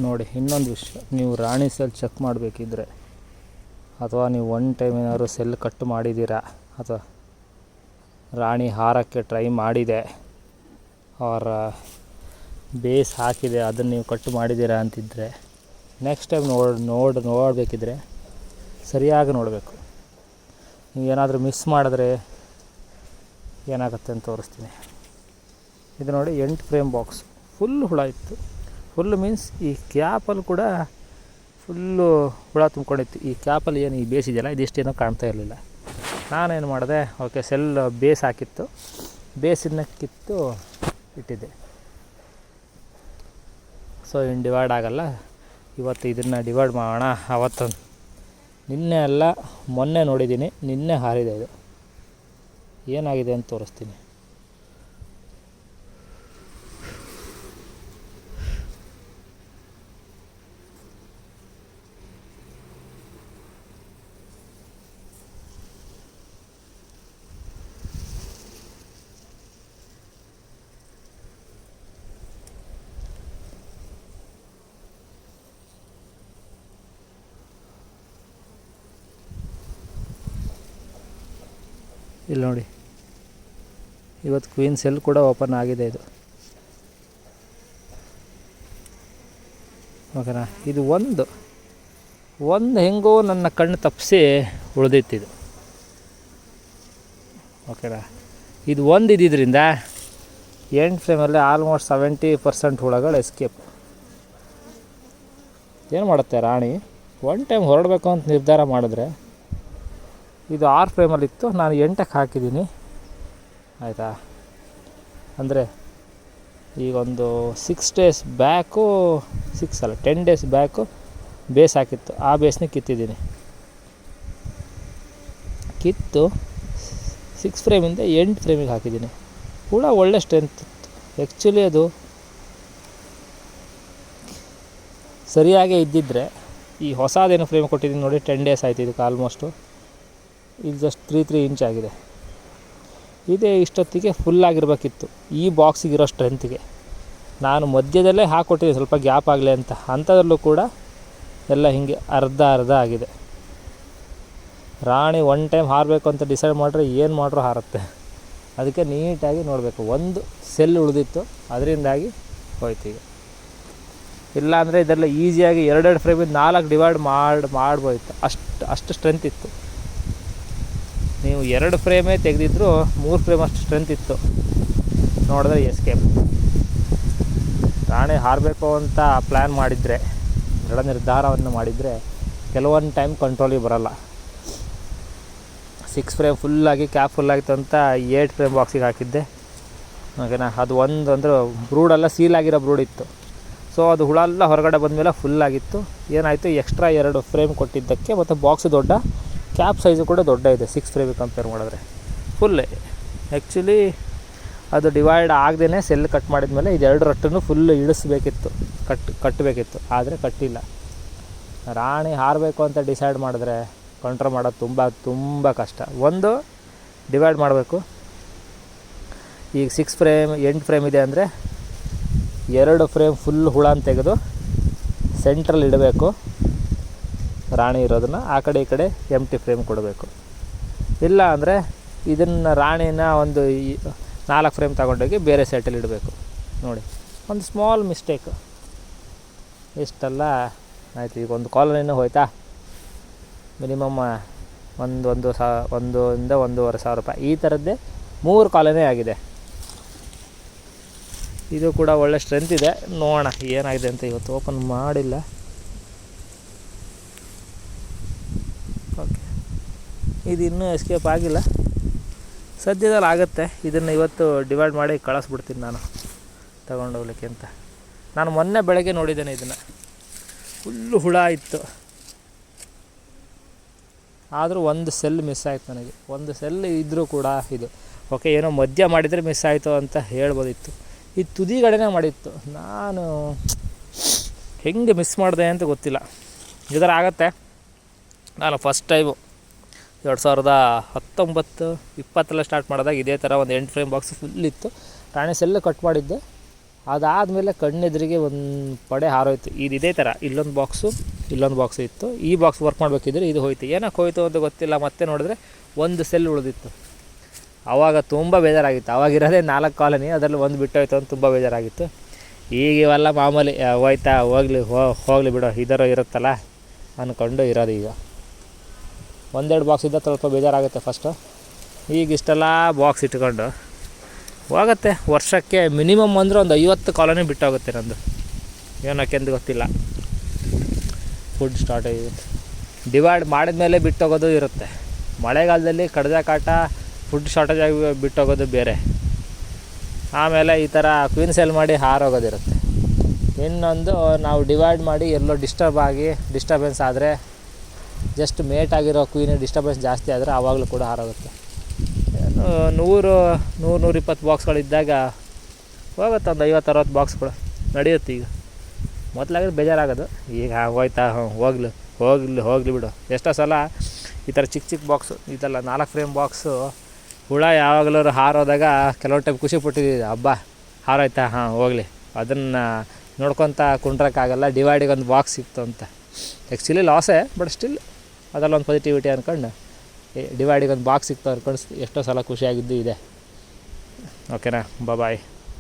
ನೋಡಿ ಇನ್ನೊಂದು ವಿಷಯ, ನೀವು ರಾಣಿ ಸೆಲ್ ಚೆಕ್ ಮಾಡಬೇಕಿದ್ರೆ ಅಥವಾ ನೀವು ಒನ್ ಟೈಮ್ ಏನಾದ್ರು ಸೆಲ್ ಕಟ್ ಮಾಡಿದ್ದೀರಾ ಅಥವಾ ರಾಣಿ ಹಾರಕ್ಕೆ ಟ್ರೈ ಮಾಡಿದೆ ಅವರ ಬೇಸ್ ಹಾಕಿದೆ ಅದನ್ನು ನೀವು ಕಟ್ ಮಾಡಿದ್ದೀರಾ ಅಂತಿದ್ದರೆ ನೆಕ್ಸ್ಟ್ ಟೈಮ್ ನೋಡಬೇಕಿದ್ರೆ ಸರಿಯಾಗಿ ನೋಡಬೇಕು. ನೀವು ಏನಾದರೂ ಮಿಸ್ ಮಾಡಿದ್ರೆ ಏನಾಗುತ್ತೆ ಅಂತ ತೋರಿಸ್ತೀನಿ. ಇದು ನೋಡಿ 8 ಫ್ರೇಮ್ ಬಾಕ್ಸ್ ಫುಲ್ ಹುಳ ಇತ್ತು. ಫುಲ್ ಮೀನ್ಸ್ ಈ ಕ್ಯಾಪಲ್ಲಿ ಕೂಡ ಫುಲ್ಲು ಹುಳ ತುಂಬ್ಕೊಂಡಿತ್ತು. ಈ ಕ್ಯಾಪಲ್ಲಿ ಏನು ಈ ಬೇಸ್ ಇದೆಯಲ್ಲ ಇದಿಷ್ಟೇನೋ ಕಾಣ್ತಾ ಇರಲಿಲ್ಲ. ನಾನೇನು ಮಾಡಿದೆ, ಓಕೆ ಸೆಲ್ ಬೇಸ್ ಹಾಕಿತ್ತು, ಬೇಸನ್ನು ಕಿತ್ತು ಇಟ್ಟಿದ್ದೆ. ಸೊ ಇನ್ನು ಡಿವೈಡ್ ಆಗೋಲ್ಲ, ಇವತ್ತು ಇದನ್ನು ಡಿವೈಡ್ ಮಾಡೋಣ. ಅವತ್ತು ನಿನ್ನೆ ಅಲ್ಲ ಮೊನ್ನೆ ನೋಡಿದ್ದೀನಿ, ನಿನ್ನೆ ಹಾರಿದೆ. ಇದು ಏನಾಗಿದೆ ಅಂತ ತೋರಿಸ್ತೀನಿ. ಇಲ್ಲಿ ನೋಡಿ, ಇವತ್ತು ಕ್ವೀನ್ ಸೆಲ್ ಕೂಡ ಓಪನ್ ಆಗಿದೆ. ಇದು ಓಕೆನಾ. ಇದು ಒಂದು ಹೆಂಗೋ ನನ್ನ ಕಣ್ಣು ತಪ್ಪಿಸಿ ಉಳಿದಿತ್ತಿದು. ಓಕೆನಾ. ಇದು ಒಂದು ಇದ್ದಿದ್ದರಿಂದ ಎಂಡ್ ಫ್ರೇಮಲ್ಲಿ ಆಲ್ಮೋಸ್ಟ್ 70% ಹುಳಗಳು ಎಸ್ಕೇಪ್. ಏನು ಮಾಡುತ್ತೆ ರಾಣಿ, ಒನ್ ಟೈಮ್ ಹೊರಡಬೇಕು ಅಂತ ನಿರ್ಧಾರ ಮಾಡಿದ್ರೆ, ಇದು 6 ಫ್ರೇಮಲ್ಲಿತ್ತು, ನಾನು 8ಕ್ಕೆ ಹಾಕಿದ್ದೀನಿ ಆಯಿತಾ. ಅಂದರೆ ಈಗೊಂದು 6 days back, 10 days back base ಹಾಕಿತ್ತು. ಆ ಬೇಸ್ನ ಕಿತ್ತಿದ್ದೀನಿ. ಕಿತ್ತು 6 ಫ್ರೇಮಿಂದ 8 ಫ್ರೇಮಿಗೆ ಹಾಕಿದ್ದೀನಿ. ಕೂಡ ಒಳ್ಳೆ ಸ್ಟ್ರೆಂತ್ ಇತ್ತು. ಆ್ಯಕ್ಚುಲಿ ಅದು ಸರಿಯಾಗೇ ಇದ್ದಿದ್ದರೆ ಈ ಹೊಸದೇನು ಫ್ರೇಮ್ ಕೊಟ್ಟಿದ್ದೀನಿ ನೋಡಿ, 10 ಡೇಸ್ ಆಯ್ತು ಇದಕ್ಕೆ ಆಲ್ಮೋಸ್ಟು. ಇದು ಜಸ್ಟ್ 3 ಇಂಚ್ ಆಗಿದೆ. ಇದೇ ಇಷ್ಟೊತ್ತಿಗೆ ಫುಲ್ಲಾಗಿರ್ಬೇಕಿತ್ತು ಈ ಬಾಕ್ಸಿಗಿರೋ ಸ್ಟ್ರೆಂತ್ಗೆ. ನಾನು ಮಧ್ಯದಲ್ಲೇ ಹಾಕ್ಕೊಟ್ಟಿದ್ದೆ ಸ್ವಲ್ಪ ಗ್ಯಾಪ್ ಆಗಲಿ ಅಂತ. ಅಂಥದ್ರಲ್ಲೂ ಕೂಡ ಎಲ್ಲ ಹೀಗೆ ಅರ್ಧ ಆಗಿದೆ. ರಾಣಿ ಒನ್ ಟೈಮ್ ಹಾರಬೇಕು ಅಂತ ಡಿಸೈಡ್ ಮಾಡಿದ್ರೆ ಏನು ಮಾಡ್ರೂ ಹಾರುತ್ತೆ. ಅದಕ್ಕೆ ನೀಟಾಗಿ ನೋಡಬೇಕು. ಒಂದು ಸೆಲ್ ಉಳಿದಿತ್ತು, ಅದರಿಂದಾಗಿ ಹೋಯ್ತು. ಈಗ ಇಲ್ಲಾಂದರೆ ಇದೆಲ್ಲ ಈಸಿಯಾಗಿ 2 ಫ್ರೇಮಿಂದ 4 ಡಿವೈಡ್ ಮಾಡ್ಬೋಯ್ತು. ಅಷ್ಟು ಸ್ಟ್ರೆಂತ್ ಇತ್ತು. ನೀವು 2 ಫ್ರೇಮೇ ತೆಗೆದಿದ್ರು 3 ಫ್ರೇಮ್ ಅಷ್ಟು ಸ್ಟ್ರೆಂತ್ ಇತ್ತು. ನೋಡಿದ್ರೆ ಎಸ್ಕೇಪ್. ರಾಣಿ ಹಾರಬೇಕು ಅಂತ ಪ್ಲ್ಯಾನ್ ಮಾಡಿದರೆ, ದೃಢ ನಿರ್ಧಾರವನ್ನು ಮಾಡಿದರೆ ಕೆಲವೊಂದು ಟೈಮ್ ಕಂಟ್ರೋಲಿಗೆ ಬರೋಲ್ಲ. 6 ಫ್ರೇಮ್ ಫುಲ್ಲಾಗಿ ಕ್ಯಾಪ್ ಫುಲ್ಲಾಗಿತ್ತು ಅಂತ 8 ಫ್ರೇಮ್ ಬಾಕ್ಸಿಗೆ ಹಾಕಿದ್ದೆ. ಓಕೆನಾ. ಅದು ಒಂದು ಅಂದರೆ ಬ್ರೂಡೆಲ್ಲ ಸೀಲಾಗಿರೋ ಬ್ರೂಡ್ ಇತ್ತು. ಸೊ ಅದು ಹುಳ ಎಲ್ಲ ಹೊರಗಡೆ ಬಂದಮೇಲೆ ಫುಲ್ಲಾಗಿತ್ತು. ಏನಾಯಿತು, ಎಕ್ಸ್ಟ್ರಾ 2 ಫ್ರೇಮ್ ಕೊಟ್ಟಿದ್ದಕ್ಕೆ ಮತ್ತು ಬಾಕ್ಸ್ ದೊಡ್ಡ, ಕ್ಯಾಪ್ ಸೈಜು ಕೂಡ ದೊಡ್ಡ ಇದೆ 6 ಫ್ರೇಮಿಗೆ ಕಂಪೇರ್ ಮಾಡಿದ್ರೆ. ಫುಲ್ ಆ್ಯಕ್ಚುಲಿ ಅದು ಡಿವೈಡ್ ಆಗದೇ ಸೆಲ್ ಕಟ್ ಮಾಡಿದ್ಮೇಲೆ ಇದು 2 ರಟ್ಟನ್ನು ಫುಲ್ ಇಳಿಸ್ಬೇಕಿತ್ತು, ಕಟ್ಟಬೇಕಿತ್ತು. ಆದರೆ ಕಟ್ಟಿಲ್ಲ. ರಾಣಿ ಹಾರಬೇಕು ಅಂತ ಡಿಸೈಡ್ ಮಾಡಿದ್ರೆ ಕಂಟ್ರೋಲ್ ಮಾಡೋದು ತುಂಬ ಕಷ್ಟ. ಒಂದು ಡಿವೈಡ್ ಮಾಡಬೇಕು. ಈಗ 6 ಫ್ರೇಮ್ 8 ಫ್ರೇಮ್ ಇದೆ ಅಂದರೆ 2 ಫ್ರೇಮ್ ಫುಲ್ ಹುಳನ ತೆಗೆದು ಸೆಂಟ್ರಲ್ಲಿ ಇಡಬೇಕು. ರಾಣಿ ಇರೋದನ್ನು ಆ ಕಡೆ ಈ ಕಡೆ ಎಂಟಿ ಫ್ರೇಮ್ ಕೊಡಬೇಕು. ಇಲ್ಲ ಅಂದರೆ ಇದನ್ನು ರಾಣಿನ ಒಂದು 4 ಫ್ರೇಮ್ ತಗೊಂಡೋಗಿ ಬೇರೆ ಸೆಟ್ಟಲ್ಲಿ ಇಡಬೇಕು. ನೋಡಿ, ಒಂದು ಸ್ಮಾಲ್ ಮಿಸ್ಟೇಕ್ ಇಷ್ಟೆಲ್ಲ ಆಯಿತು. ಈಗ ಒಂದು ಕಾಲೋನಿನೂ ಹೋಯ್ತಾ. ಮಿನಿಮಮ್ 1,100-1,500 ರೂಪಾಯಿ ಈ ಥರದ್ದೇ 3 ಕಾಲೋನಿ ಆಗಿದೆ. ಇದು ಕೂಡ ಒಳ್ಳೆ ಸ್ಟ್ರೆಂತ್ ಇದೆ. ನೋಡೋಣ ಏನಾಗಿದೆ ಅಂತ. ಇವತ್ತು ಓಪನ್ ಮಾಡಿಲ್ಲ. ಓಕೆ, ಇದು ಇನ್ನೂ ಎಸ್ಕೇಪ್ ಆಗಿಲ್ಲ. ಸದ್ಯದಲ್ಲಿ ಆಗುತ್ತೆ. ಇದನ್ನು ಇವತ್ತು ಡಿವೈಡ್ ಮಾಡಿ ಕಳಿಸ್ಬಿಡ್ತೀನಿ ನಾನು ತಗೊಂಡೋಗ್ಲಿಕ್ಕೆ ಅಂತ. ನಾನು ಮೊನ್ನೆ ಬೆಳಗ್ಗೆ ನೋಡಿದ್ದೇನೆ ಇದನ್ನು. ಫುಲ್ಲು ಹುಳ ಇತ್ತು. ಆದರೂ ಒಂದು ಸೆಲ್ ಮಿಸ್ ಆಯಿತು ನನಗೆ. ಒಂದು ಸೆಲ್ ಇದ್ದರೂ ಕೂಡ ಇದು ಓಕೆ, ಏನೋ ಮಧ್ಯ ಮಾಡಿದರೆ ಮಿಸ್ ಆಯಿತು ಅಂತ ಹೇಳ್ಬೋದಿತ್ತು. ಈ ತುದಿಗಡೆನೇ ಮಾಡಿತ್ತು. ನಾನು ಹೆಂಗೆ ಮಿಸ್ ಮಾಡಿದೆ ಅಂತ ಗೊತ್ತಿಲ್ಲ. ಇದರ ಆಗುತ್ತೆ. ನಾನು ಫಸ್ಟ್ ಟೈಮು 2019-20 ಸ್ಟಾರ್ಟ್ ಮಾಡಿದಾಗ ಇದೇ ಥರ ಒಂದು 8 ಫ್ರೇಮ್ ಬಾಕ್ಸ್ ಫುಲ್ ಇತ್ತು. ರಾಣಿ ಸೆಲ್ಲು ಕಟ್ ಮಾಡಿದ್ದೆ. ಅದಾದಮೇಲೆ ಕಣ್ಣೆದುರಿಗೆ ಒಂದು ಪಡೆ ಹಾರೋಯ್ತು. ಇದೇ ಥರ ಇಲ್ಲೊಂದು ಬಾಕ್ಸು ಇತ್ತು. ಈ ಬಾಕ್ಸ್ ವರ್ಕ್ ಮಾಡಬೇಕಿದ್ರೆ ಇದು ಹೋಯ್ತು. ಏನಕ್ಕೆ ಹೋಯ್ತು ಅಂತ ಗೊತ್ತಿಲ್ಲ. ಮತ್ತೆ ನೋಡಿದ್ರೆ ಒಂದು ಸೆಲ್ ಉಳಿದಿತ್ತು. ಆವಾಗ ತುಂಬ ಬೇಜಾರಾಗಿತ್ತು. ಆವಾಗಿರೋದೇ 4 ಕಾಲನಿ, ಅದರಲ್ಲಿ ಒಂದು ಬಿಟ್ಟೋಯ್ತು ಅಂತ ತುಂಬ ಬೇಜಾರಾಗಿತ್ತು. ಈಗ ಇವೆಲ್ಲ ಮಾಮೂಲಿ, ಹೋಯ್ತಾ ಹೋಗಲಿ ಬಿಡೋ, ಇದರ ಇರುತ್ತಲ್ಲ ಅಂದ್ಕೊಂಡು ಇರೋದು. ಈಗ 1-2 ಬಾಕ್ಸ್ ಇದ್ದ ಸ್ವಲ್ಪ ಬೇಜಾರಾಗುತ್ತೆ ಫಸ್ಟು. ಈಗ ಇಷ್ಟೆಲ್ಲ ಬಾಕ್ಸ್ ಇಟ್ಕೊಂಡು ಹೋಗುತ್ತೆ. ವರ್ಷಕ್ಕೆ ಮಿನಿಮಮ್ ಅಂದರೆ ಒಂದು 50 ಕಾಲೋನಿ ಬಿಟ್ಟೋಗುತ್ತೆ ನಂದು. ಏನಕ್ಕೆಂದು ಗೊತ್ತಿಲ್ಲ. ಫುಡ್ ಶಾರ್ಟೇಜ್ ಡಿವೈಡ್ ಮಾಡಿದ ಮೇಲೆ ಬಿಟ್ಟೋಗೋದು ಇರುತ್ತೆ. ಮಳೆಗಾಲದಲ್ಲಿ ಕಡ್ದ ಕಾಟ, ಫುಡ್ ಶಾರ್ಟೇಜ್ ಆಗಿ ಬಿಟ್ಟೋಗೋದು ಬೇರೆ. ಆಮೇಲೆ ಈ ಥರ ಕ್ವೀನ್ ಸೆಲ್ ಮಾಡಿ ಹಾರೋಗೋದಿರುತ್ತೆ. ಇನ್ನೊಂದು ನಾವು ಡಿವೈಡ್ ಮಾಡಿ ಎಲ್ಲೋ ಡಿಸ್ಟರ್ಬೆನ್ಸ್ ಆದರೆ, ಜಸ್ಟ್ ಮೇಟ್ ಆಗಿರೋ ಕ್ವೀನ್ ಡಿಸ್ಟರ್ಬೆನ್ಸ್ ಜಾಸ್ತಿ ಆದರೆ ಆವಾಗಲೂ ಕೂಡ ಹಾರೋಗುತ್ತೆ. 100-120 ಬಾಕ್ಸ್ಗಳಿದ್ದಾಗ ಹೋಗುತ್ತೆ. ಒಂದು 50-60 ಬಾಕ್ಸ್ಗಳು ನಡೆಯುತ್ತೆ. ಈಗ ಮೊದಲಾಗಿದ್ರೆ ಬೇಜಾರಾಗೋದು. ಈಗ ಹೋಯ್ತಾ ಹೋಗಲಿ ಬಿಡು. ಎಷ್ಟೋ ಸಲ ಈ ಥರ ಚಿಕ್ಕ ಬಾಕ್ಸು, ಇದೆಲ್ಲ 4 ಫ್ರೇಮ್ ಬಾಕ್ಸು ಹುಳ ಯಾವಾಗಲೂ ಹಾರೋದಾಗ ಕೆಲವು ಟೈಮ್ ಖುಷಿ ಪಟ್ಟಿದ್ದೀವಿ. ಹಬ್ಬ ಹಾರೋಯ್ತಾ, ಹೋಗಲಿ, ಅದನ್ನು ನೋಡ್ಕೊತ ಕುಂಡ್ರಕ್ಕಾಗಲ್ಲ, ಡಿವೈಡಿಗೆ ಒಂದು ಬಾಕ್ಸ್ ಸಿಕ್ತು ಅಂತ. ಆ್ಯಕ್ಚುಲಿ ಲಾಸೇ, ಬಟ್ ಸ್ಟಿಲ್ ಅದರಲ್ಲೊಂದು ಪಾಸಿಟಿವಿಟಿ ಅಂದ್ಕೊಂಡು ಡಿವೈಡಿಗೆ ಒಂದು ಬಾಕ್ಸ್ ಸಿಕ್ತು ಅಂದ್ಕೊಂಡು ಎಷ್ಟೋ ಸಲ ಖುಷಿಯಾಗಿದ್ದು ಇದೆ. ಓಕೆನಾ, ಬಾಯ್.